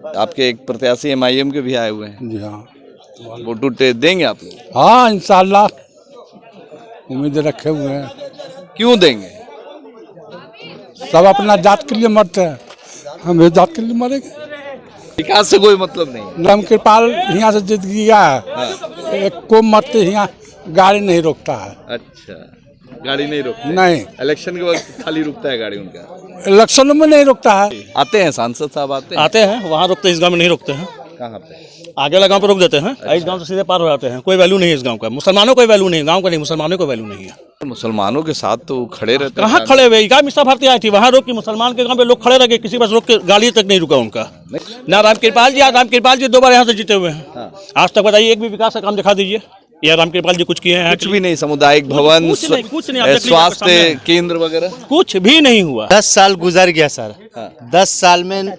आपके एक प्रत्याशी एमआईएम के भी आए हुए हैं। जी हाँ। वोट उट देंगे आप लोग? हाँ इंशाल्लाह उम्मीद रखे हुए हैं। क्यों देंगे? सब अपना जात के लिए मरते हैं, हम इस जात के लिए मरेंगे। विकास से कोई मतलब नहीं। राम कृपाल यहाँ से जीत गया है। एक को मरते यहाँ गाड़ी नहीं रोकता है। अच्छा, गाड़ी नहीं रोकते? नहीं, इलेक्शन के वक्त खाली रुकता है गाड़ी उनका? इलेक्शन में नहीं रोकता है। आते हैं सांसद साहब? आते हैं, वहाँ रोकते हैं, इस गांव में नहीं रोकते हैं। कहाँ पे? आगे वाला गांव पे रोक देते हैं। इस गांव से सीधे पार हो जाते हैं। कोई वैल्यू नहीं है इस गांव का, मुसलमानों को वैल्यू नहीं, गांव का नहीं, मुसलमानों को वैल्यू नहीं है। मुसलमानों के साथ तो खड़े रहते हैं। कहाँ खड़े हुए? क्या मीसा भारती आई थी, वहाँ रोक के मुसलमान के गांव पे लोग खड़े रह गए, किसी बस रोक के गाड़ी तक नहीं रुका उनका। ना राम कृपाल जी 2 बार यहाँ से जीते हुए हैं। आज तक बताइए एक भी विकास का काम दिखा दीजिए, या राम कृपाल जी कुछ किए हैं? कुछ भी नहीं। सामुदायिक भवन, कुछ नहीं, स्वास्थ्य केंद्र वगैरह कुछ भी नहीं हुआ। 10 साल गुजर गया सर। 10 साल में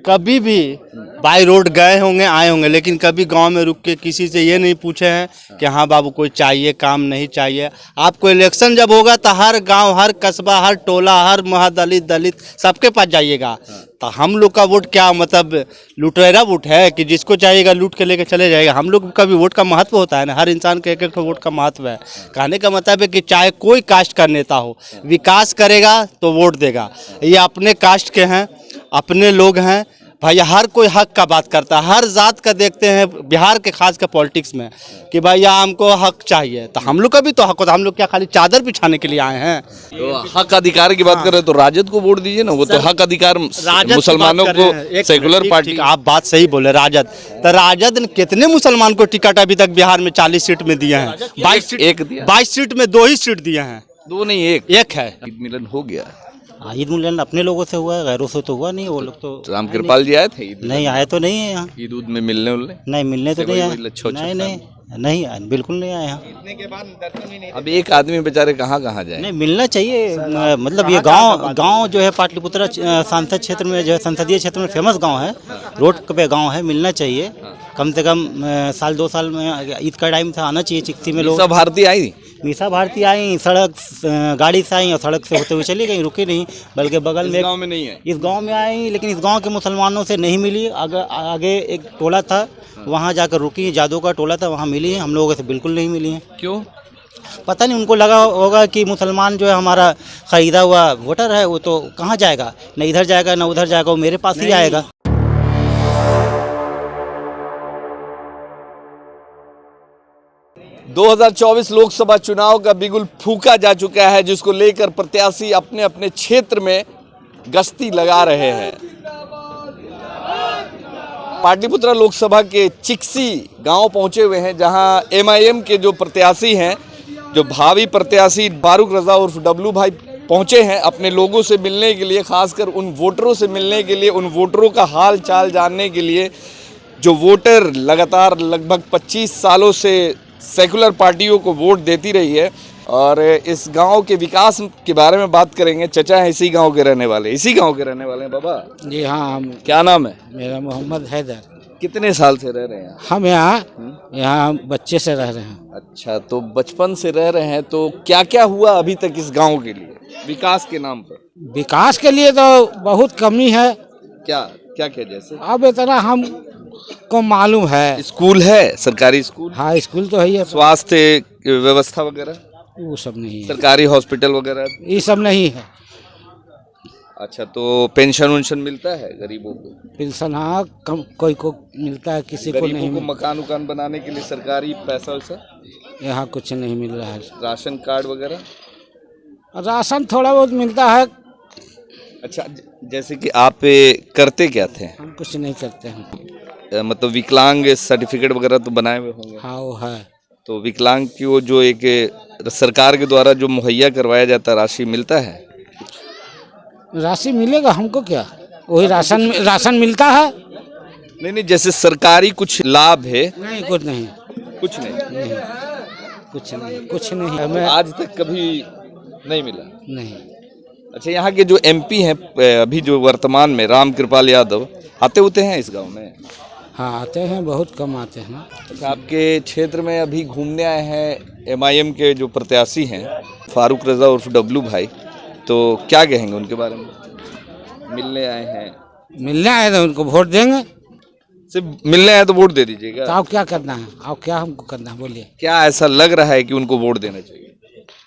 कभी भी बाई रोड गए होंगे, आए होंगे, लेकिन कभी गांव में रुक के किसी से ये नहीं पूछे हैं कि हाँ बाबू कोई चाहिए, काम नहीं चाहिए। आपको इलेक्शन जब होगा तो हर गांव, हर कस्बा, हर टोला, हर महादलित, दलित सबके पास जाइएगा। तो हम लोग का वोट क्या मतलब लुटेरा वोट है कि जिसको चाहिएगा लूट के लेके चले जाएगा? हम लोग का भी वोट का महत्व होता है ना, हर इंसान के एक वोट का महत्व है। कहने का मतलब है कि चाहे कोई कास्ट का नेता हो, विकास करेगा तो वोट देगा। ये अपने कास्ट के हैं, अपने लोग हैं भाई, हर कोई हक का बात करता है, हर जात का देखते हैं बिहार के खास कर पॉलिटिक्स में कि भैया हमको हक चाहिए। तो हम लोग का भी तो हक होता है, हम लोग क्या खाली चादर बिछाने के लिए आए हैं? तो हक अधिकार की बात कर रहे हैं तो राजद को वोट दीजिए ना, वो तो हक अधिकार मुसलमानों को, सेकुलर पार्टी। आप बात सही बोले, राजद तो राजद ने कितने मुसलमान को टिकट अभी तक बिहार में 40 सीट में दिए हैं? 22 सीट में 2 ही सीट दिए हैं। 2 नहीं, एक है। ईद मिलन हो गया। हाँ, ईद मिलन अपने लोगों से हुआ है, गैरों से तो हुआ नहीं। वो लोग तो राम कृपाल जी आए थे? नहीं आए तो नहीं है यहाँ। ईद उद में मिलने उलने? नहीं, मिलने तो नहीं आए। नहीं बिल्कुल नहीं आए यहाँ। अब एक आदमी बेचारे कहाँ जाए? नहीं, मिलना चाहिए। मतलब ये गांव जो है पाटलिपुत्र सांसद क्षेत्र में, जो है संसदीय क्षेत्र में फेमस गांव है, रोड पे गांव है, मिलना चाहिए। कम से कम साल 2 साल में ईद का टाइम था, आना चाहिए चिकती में लोग। मीसा भारती आई? मीसा भारती आई, सड़क गाड़ी से आई और सड़क से होते हुए चली गई, रुकी नहीं। बल्कि बगल में गांव में नहीं है, इस गांव में आई, लेकिन इस गांव के मुसलमानों से नहीं मिली। आगे एक टोला था, वहां जाकर रुकी, जादू का टोला था, वहां मिली है। हम लोगों से बिल्कुल नहीं मिली है। क्यों? पता नहीं, उनको लगा होगा कि मुसलमान जो है हमारा खरीदा हुआ वोटर है, वो तो कहाँ जाएगा, न इधर जाएगा न उधर जाएगा, वो मेरे पास ही आएगा। दो 2024 लोकसभा चुनाव का बिगुल फूंका जा चुका है, जिसको लेकर प्रत्याशी अपने अपने क्षेत्र में गश्ती लगा रहे हैं। पाटलिपुत्र लोकसभा के चिक्सी गांव पहुंचे हुए हैं, जहां एमआईएम के जो प्रत्याशी हैं, जो भावी प्रत्याशी फारूक रजा उर्फ डब्लू भाई पहुंचे हैं अपने लोगों से मिलने के लिए, खासकर उन वोटरों से मिलने के लिए, उन वोटरों का हाल चाल जानने के लिए जो वोटर लगातार लगभग 25 सालों से सेकुलर पार्टियों को वोट देती रही है। और इस गांव के विकास के बारे में बात करेंगे। चचा है इसी गांव के रहने वाले? इसी गांव के रहने वाले हैं बाबा? जी हाँ। क्या नाम है? मेरा मोहम्मद हैदर। कितने साल से रह रहे हैं? हम यहाँ बच्चे से रह रहे हैं। अच्छा, तो बचपन से रह रहे हैं, तो क्या क्या हुआ अभी तक इस गांव के लिए विकास के नाम पर? विकास के लिए तो बहुत कमी है। क्या क्या क्या? जैसे अब इतना हम को मालूम है। स्कूल है, सरकारी स्कूल? हाँ, स्कूल तो है ही है। स्वास्थ्य व्यवस्था वगैरह वो सब नहीं है। सरकारी हॉस्पिटल वगैरह ये सब नहीं है। अच्छा, तो पेंशन वेंशन मिलता है गरीबों को? पेंशन हाँ, कम कोई को मिलता है, किसी को नहीं। को मकान उकान बनाने के लिए सरकारी पैसा वैसा यहाँ कुछ नहीं मिल रहा है। राशन कार्ड वगैरह? राशन थोड़ा बहुत मिलता है। अच्छा, जैसे कि आप करते क्या थे? हम कुछ नहीं करते हैं। मतलब विकलांग सर्टिफिकेट वगैरह तो बनाए हुए होंगे? हाँ, वो है। तो विकलांग की वो जो एक सरकार के द्वारा जो मुहैया करवाया जाता है, राशि मिलता है? राशि मिलेगा हमको क्या, वही राशन मिलता है। नहीं, जैसे सरकारी कुछ लाभ है? नहीं, कुछ नहीं। कुछ नहीं? कुछ नहीं हमें आज तक कभी नहीं मिला? नहीं। अच्छा, यहाँ के जो एमपी हैं अभी जो वर्तमान में, राम कृपाल यादव, आते होते हैं इस गांव में? हाँ, आते हैं, बहुत कम आते हैं। अच्छा, आपके क्षेत्र में अभी घूमने आए हैं एमआईएम के जो प्रत्याशी हैं फारूक रजा उर्फ डब्लू भाई, तो क्या कहेंगे उनके बारे में? मिलने आए हैं? मिलने आए तो उनको वोट देंगे। सिर्फ मिलने हैं तो वोट दे दीजिएगा। तो आप क्या करना है, आप क्या हमको करना है बोलिए। क्या ऐसा लग रहा है कि उनको वोट देना चाहिए?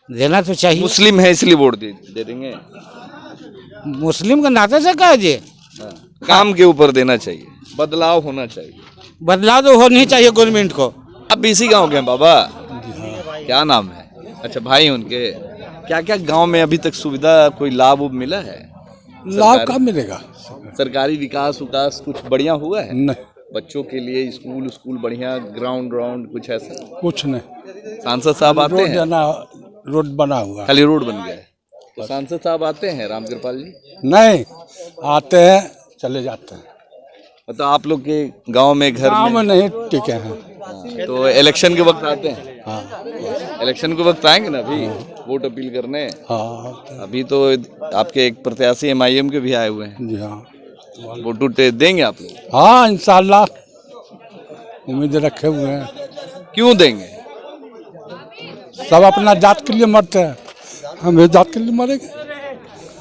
देना तो चाहिए। मुस्लिम है इसलिए वोट दे देंगे? मुस्लिम के नाते से कह दिए, हाँ, काम के ऊपर देना चाहिए, बदलाव होना चाहिए। बदलाव तो होनी चाहिए गवर्नमेंट को। आप इसी गांव के हैं बाबा? क्या नाम है? अच्छा भाई उनके। क्या क्या गांव में अभी तक सुविधा कोई लाभ उभ मिला है? लाभ कब मिलेगा? सरकारी विकास कुछ बढ़िया हुआ है? नहीं, बच्चों के लिए स्कूल बढ़िया, ग्राउंड कुछ ऐसा? कुछ नहीं। सांसद साहब आते हैं? रोड बना हुआ है। खाली रोड बन गया है। तो सांसद साहब आते हैं रामकृपाल जी? नहीं आते हैं, चले जाते हैं। तो आप लोग के गांव में घर गाँव में में नहीं टिके हैं। हाँ, तो इलेक्शन के वक्त आते हैं? हाँ इलेक्शन के वक्त आएंगे ना अभी वोट अपील करने? हाँ अभी तो आपके एक प्रत्याशी MIM के भी आए हुए हैं, जी हाँ। वोट उठ देंगे आप लोग? हाँ इंशाल्लाह उम्मीद रखे हुए हैं। क्यों देंगे? सब अपना जात के लिए मरते हैं, हम भी जात के लिए मरेंगे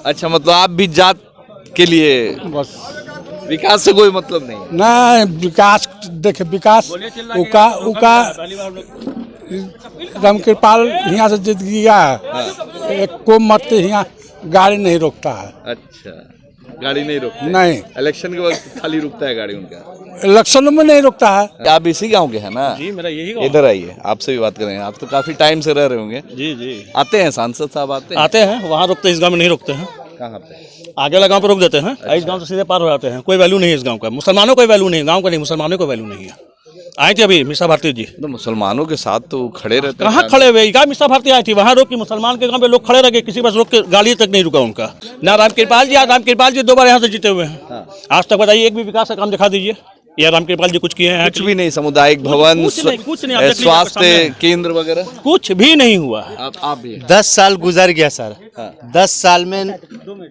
अच्छा, मतलब आप भी जात के लिए, बस। विकास से कोई मतलब नहीं? नहीं विकास देखे, विकास उका रामकृपाल यहाँ से जीत गया है। एक को मत यहाँ गाड़ी नहीं रोकता है। अच्छा, गाड़ी नहीं रोकते? नहीं, इलेक्शन के वक्त खाली रुकता है गाड़ी उनका? इलेक्शन में नहीं रोकता है। आप इसी गांव के हैं ना? जी मेरा यही गाँव। इधर आइए, आपसे भी बात करेंगे। आप तो काफी टाइम से रह रहे होंगे। जी जी आते हैं सांसद साहब? आते हैं? आते हैं, वहाँ रुकते हैं, इस गांव में नहीं रुकते हैं। कहाँ पे? आगे वाला गांव पर रोक देते हैं। इस गांव से सीधे पार हो जाते हैं। कोई वैल्यू नहीं है इस गांव का, मुसलमानों को वैल्यू नहीं, गांव का नहीं, मुसलमानों को वैल्यू नहीं है। आए थे अभी मीसा भारती जी। तो मुसलमानों के साथ तो खड़े रहते हैं। कहाँ खड़े हुए? क्या मीसा भारती आई थी, वहाँ रोक के मुसलमान के गांव में लोग खड़े रह गए, किसी बस रोक के गाड़ी तक नहीं रुका उनका। ना रामकृपाल जी 2 बार यहाँ से जीते हुए हैं। आज तक बताइए एक भी विकास का काम दिखा दीजिए, या रामकृपाल जी कुछ किए हैं? कुछ भी नहीं। सामुदायिक भवन, कुछ नहीं, आप देख लीजिए, स्वास्थ्य केंद्र वगैरह कुछ भी नहीं हुआ है। आप भी? 10 साल गुजर गया सर। 10 साल में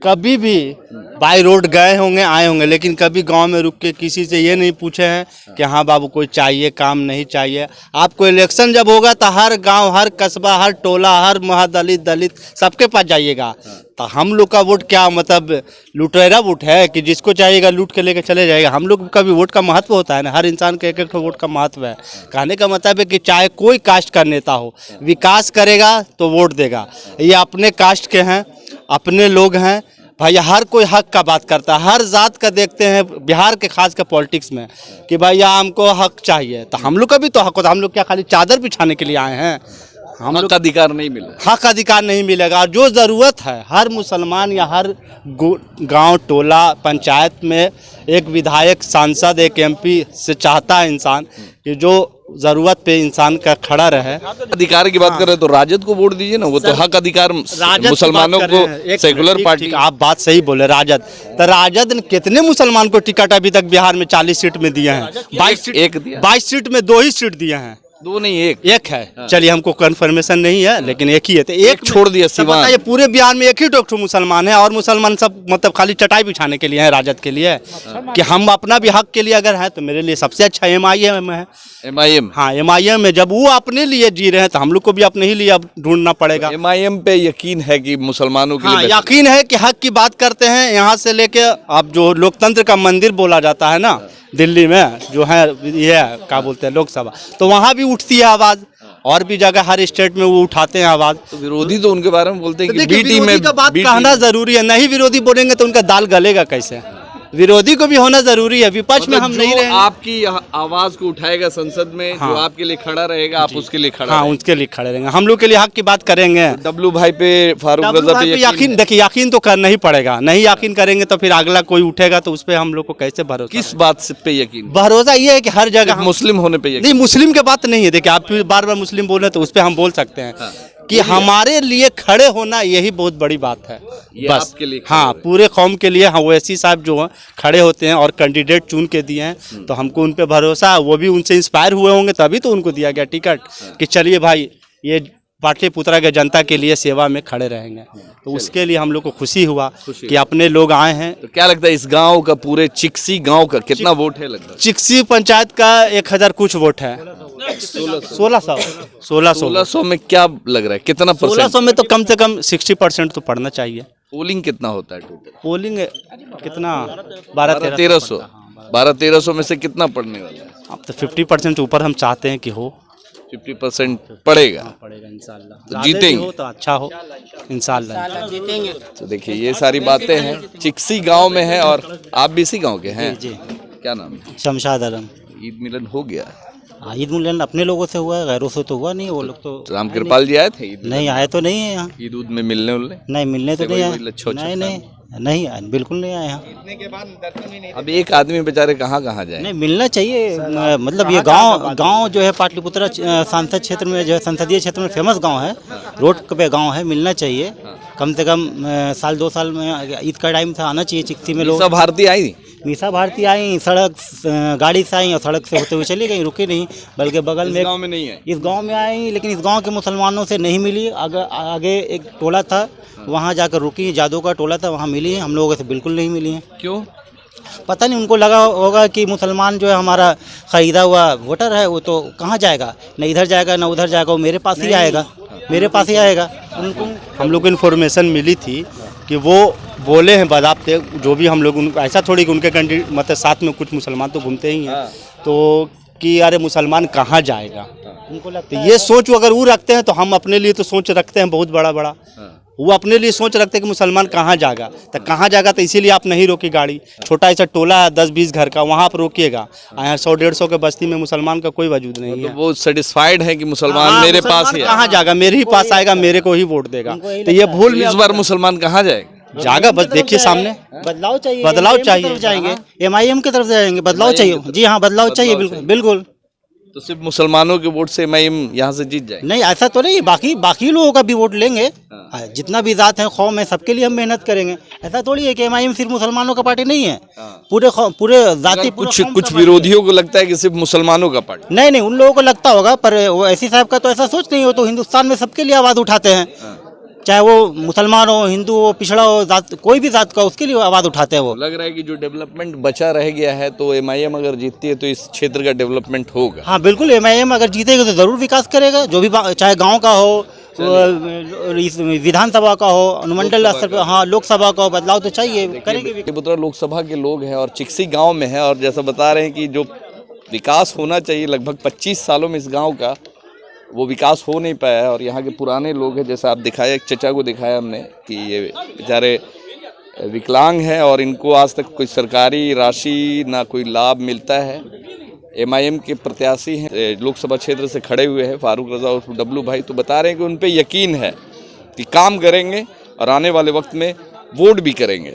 कभी भी बाई रोड गए होंगे, आए होंगे, लेकिन कभी गांव में रुक के किसी से ये नहीं पूछे हैं कि हाँ बाबू कोई चाहिए, काम नहीं चाहिए। आपको इलेक्शन जब होगा तो हर गांव, हर कस्बा, हर टोला, हर दलित सबके पास जाइएगा। तो हम लोग का वोट क्या मतलब लुटेरा वोट है कि जिसको चाहिएगा लूट के लेके चले जाएगा? हम लोग का भी वोट का महत्व होता है ना, हर इंसान के एक वोट का महत्व है। कहने का मतलब है कि चाहे कोई कास्ट का नेता हो, विकास करेगा तो वोट देगा। ये अपने कास्ट के हैं, अपने लोग हैं भाई, हर कोई हक का बात करता है, हर जात का देखते हैं बिहार के खास कर पॉलिटिक्स में कि भैया हमको हक चाहिए। तो हम लोग का भी तो हक होता है। हम लोग क्या खाली चादर बिछाने के लिए आए हैं? हम लोग अधिकार नहीं मिला, हक अधिकार नहीं मिलेगा। और जो ज़रूरत है हर मुसलमान या हर गांव, टोला, पंचायत में एक विधायक, सांसद, एक MP से चाहता है इंसान कि जो ज़रूरत पे इंसान का खड़ा रहे। अधिकार की बात कर रहे हैं तो राजद को वोट दीजिए ना, वो तो हक अधिकार मुसलमानों को, सेकुलर पार्टी। आप बात सही बोले, राजद तो राजद ने कितने मुसलमान को टिकट अभी तक बिहार में 40 सीट में दिए हैं? 22 सीट में 2 ही सीट दिए हैं। 2 नहीं, एक है। चलिए हमको कंफर्मेशन नहीं है, लेकिन एक ही है। तो एक छोड़ दिया सिवान। ये पूरे बिहार में एक ही डॉक्टर मुसलमान है, और मुसलमान सब मतलब खाली चटाई बिछाने के लिए है राजद के लिए। कि हम अपना भी हक के लिए अगर है तो मेरे लिए सबसे अच्छा MIM है। MIM? हाँ MIM में जब वो अपने लिए जी रहे हैं तो हम लोग को भी अपने ही लिए अब ढूंढना पड़ेगा। MIM पे यकीन है कि मुसलमानों के हाँ लिए? यकीन है कि हक की बात करते हैं। यहाँ से लेके अब जो लोकतंत्र का मंदिर बोला जाता है ना दिल्ली में, जो है ये क्या बोलते हैं लोकसभा, तो वहाँ भी उठती है आवाज़, और भी जगह हर स्टेट में वो उठाते हैं आवाज़। तो विरोधी तो उनके बारे में बोलते हैं कि देखिए, बीटी में विरोधी का बात कहना जरूरी है। नहीं विरोधी बोलेंगे तो उनका दाल गलेगा कैसे? विरोधी को भी होना जरूरी है। विपक्ष में हम नहीं रहेंगे। आपकी आवाज को उठाएगा संसद में, जो आपके लिए खड़ा रहेगा, आप उसके लिए खड़ा रहेंगे। उसके लिए खड़े रहेंगे। हम लोग के लिए हक की बात करेंगे। डब्लू भाई पे, फारूक रजा पे यकीन, देखिए यकीन तो करना ही पड़ेगा। नहीं यकीन करेंगे तो फिर अगला कोई उठेगा तो उस पर हम लोग को कैसे भरोसा? किस बात पे यकीन? भरोसा ये है कि हर जगह मुस्लिम होने पे यकीन? नहीं, मुस्लिम की बात नहीं है। देखिए आप बार बार मुस्लिम बोल रहे हैं तो उस पर हम बोल सकते हैं कि हमारे लिए खड़े होना यही बहुत बड़ी बात है। बस आपके लिए हाँ, पूरे कौम के लिए। हाँ ओवैसी साहब जो हैं खड़े होते हैं और कैंडिडेट चुन के दिए हैं, तो हमको उन पे भरोसा है। वो भी उनसे इंस्पायर हुए होंगे तभी तो उनको दिया गया टिकट कि चलिए भाई ये पाटलिपुत्रा के जनता के लिए सेवा में खड़े रहेंगे। तो उसके लिए हम लोग को खुशी हुआ कि अपने लोग आए हैं। तो क्या लगता है इस गांव का, पूरे चिक्सी गांव का कितना वोट है लगता है? चिक्सी पंचायत का 1000 कुछ वोट है। 1600 में क्या लग रहा है, कितना %? 1600 में तो कम से कम 60% तो पड़ना चाहिए। पोलिंग कितना होता है टोटल? पोलिंग कितना 1200-1300 1200-1300 में से कितना पड़ने वाला है? अब तो 50% ऊपर हम चाहते हैं कि हो। 50% पड़ेगा पड़ेगा इंशाल्लाह। तो जीतेंगे। हो तो अच्छा हो इंशाल्लाह। तो देखिए ये सारी बातें हैं, चिक्सी गांव में है और आप भी इसी गांव के हैं? जी क्या नाम है? शमशाद आलम। ईद मिलन हो गया? हाँ, ईद मिलन अपने लोगों से हुआ है, गैरों से तो हुआ नहीं। वो लोग तो राम कृपाल जी आए थे ईद नहीं आए, तो नहीं है यहाँ। ईद उद में मिलने उलने? नहीं मिलने तो कोई- नहीं कोई आए। लच्छो नहीं छक्का? नहीं नहीं आए, बिल्कुल नहीं आए यहाँ। अब एक आदमी बेचारे कहाँ कहाँ जाए? नहीं मिलना चाहिए। मतलब ये गांव जो है पाटलिपुत्र सांसद क्षेत्र में जो है संसदीय क्षेत्र में फेमस गांव है, रोड पे गांव है, मिलना चाहिए। कम से कम साल 2 साल में ईद का टाइम था, आना चाहिए चिक्सी में लोग। सब भारतीय आई? मीसा भारती आई, सड़क गाड़ी से आई और सड़क से होते हुए चली गई, रुकी नहीं। बल्कि बगल में गांव में नहीं है? इस गांव में आई, लेकिन इस गांव के मुसलमानों से नहीं मिली। आगे एक टोला था, वहां जाकर रुकी, जादू का टोला था, वहां मिली है। हम लोगों से बिल्कुल नहीं मिली हैं। क्यों? पता नहीं, उनको लगा होगा कि मुसलमान जो है हमारा खरीदा हुआ वोटर है, वो तो कहाँ जाएगा, न इधर जाएगा न उधर जाएगा, वो मेरे पास ही आएगा, मेरे पास ही आएगा। उनको हम लोग को इन्फॉर्मेशन मिली थी कि वो बोले हैं बदाबते, जो भी हम लोग उनको ऐसा थोड़ी कि उनके कैंडिडेट मतलब साथ में कुछ मुसलमान तो घूमते ही हैं, तो कि अरे मुसलमान कहाँ जाएगा। उनको तो लगता ये सोच अगर वो रखते हैं तो हम अपने लिए तो सोच रखते हैं बहुत बड़ा बड़ा। वो अपने लिए सोच रखते हैं कि मुसलमान कहाँ जाएगा, तो कहाँ जाएगा, तो इसीलिए आप नहीं रोकी गाड़ी। छोटा ऐसा टोला है 10-20 घर का, वहाँ पर रोकिएगा। यहाँ 100-150 के बस्ती में मुसलमान का कोई वजूद नहीं है। तो वो सेटिस्फाइड है कि मुसलमान हाँ, मेरे मुसलमान पास ही है। कहाँ जाएगा, मेरे ही पास आएगा, मेरे को ही वोट देगा। तो ये भूल में इस बार मुसलमान कहाँ जाएगा? जाएगा, बस देखिए सामने बदलाव चाहिए, बदलाव MIM की चाहिए। तरफ जाएंगे, MIM की तरफ जाएंगे, बदलाव चाहिए। जी हाँ, बदलाव चाहिए, बिल्कुल बिल्कुल। तो सिर्फ मुसलमानों के वोट से MIM यहाँ से जीत जाए? नहीं ऐसा तो नहीं, बाकी लोगों का भी वोट लेंगे। जितना भी जात है कौम है, सबके लिए हम मेहनत करेंगे। ऐसा थोड़ी है कि MIM सिर्फ मुसलमानों का पार्टी नहीं है, पूरे जाति कुछ विरोधियों को लगता है कि सिर्फ मुसलमानों का पार्टी। नहीं, उन लोगों को लगता होगा, पर वो ऐसी साहब का तो ऐसा सोच नहीं हो। तो हिंदुस्तान में सबके लिए आवाज़ उठाते हैं, चाहे वो मुसलमान हो, हिंदू हो, पिछड़ा हो, जात कोई भी जात का, उसके लिए आवाज़ उठाते हैं वो। लग रहा है कि जो डेवलपमेंट बचा रह गया है, तो MIM अगर जीतती है तो इस क्षेत्र का डेवलपमेंट होगा। हाँ बिल्कुल, MIM अगर जीतेगा तो ज़रूर विकास करेगा। जो भी चाहे गांव का हो, इस विधानसभा का हो, अनुमंडल स्तर पर, हाँ लोकसभा का हो, बदलाव तो चाहिए, करेंगे। पाटलिपुत्र लोकसभा के लोग हैं और चिक्सी गांव में है, और जैसा बता रहे हैं कि जो विकास होना चाहिए लगभग 25 सालों में इस गांव का, वो विकास हो नहीं पाया है। और यहाँ के पुराने लोग हैं, जैसा आप दिखाया, एक चचा को दिखाया हमने कि ये बेचारे विकलांग हैं और इनको आज तक कोई सरकारी राशि ना कोई लाभ मिलता है। MIM के प्रत्याशी हैं, लोकसभा क्षेत्र से खड़े हुए हैं फारूक रजा और डब्लू भाई, तो बता रहे हैं कि उन पे यकीन है कि काम करेंगे और आने वाले वक्त में वोट भी करेंगे।